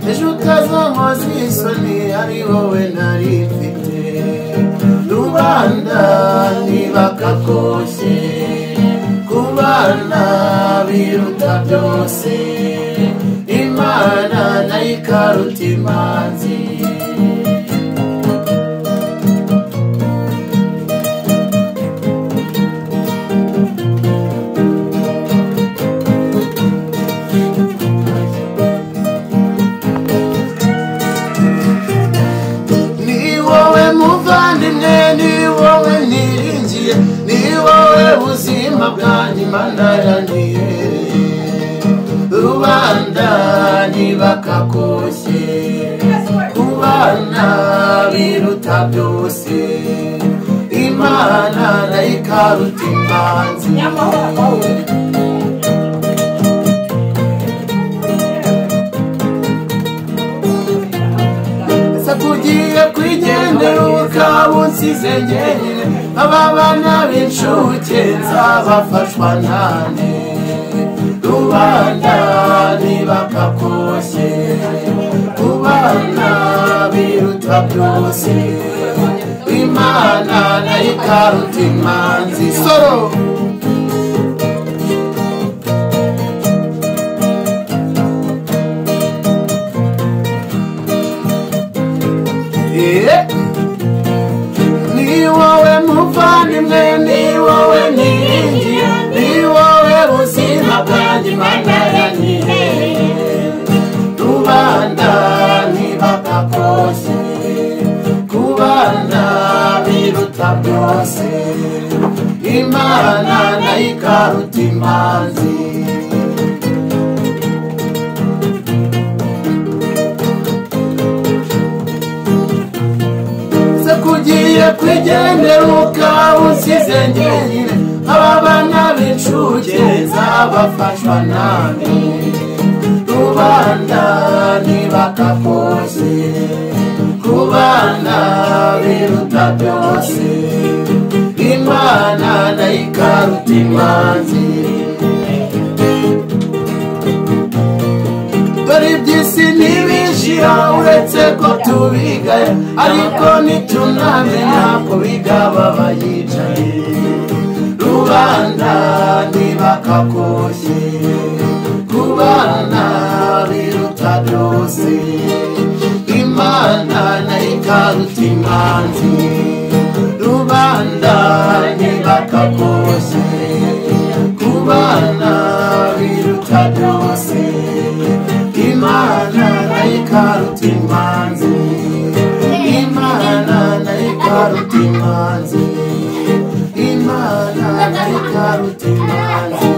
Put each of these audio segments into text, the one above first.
ejo utazankoza isoni ari wowe nari mfite rubanda ntibakakoshye kubana biruta byose Imana nayo ikaruta imanzi bwanjye Imana yandiye rubanda ntibakakoshye kubana biruta byose Imana nayo ikaruta imanzi kugiye kwigendera ukaba unsize njyenyine aba bana b'incuke nzabafashwa nane rubanda ntibakakoshye kubana biruta byose Imana nayo ikaruta imanzi soro ni wowe muvandimwe ni wowe niringiye ni wowe buzima bwanjye Imana yanyihe rubanda ntibakakoshye kubana biruta byose Imana nayo ikaruta imanzi kugiye kwigendera ukaba unsize njyenyine aba bana b'incuke nzabafashwa nane rubanda ntibakakoshye kubana biruta byose Imana nayo ikaruta imanzi dore iby'isi ntibishira uretse ko tubigaye ariko ntitunamenya ko bigaba bayicaye rubanda ntibakakoshye kubana biruta byose Imana nayo ikaruta imanzi rubanda ntibakakoshye kubana biruta byose Imana nayo ikaruta imanzi Imana nayo ikaruta imanzi Imana nayo ikaruta imanzi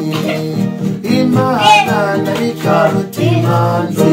Imana nayo ikaruta imanzi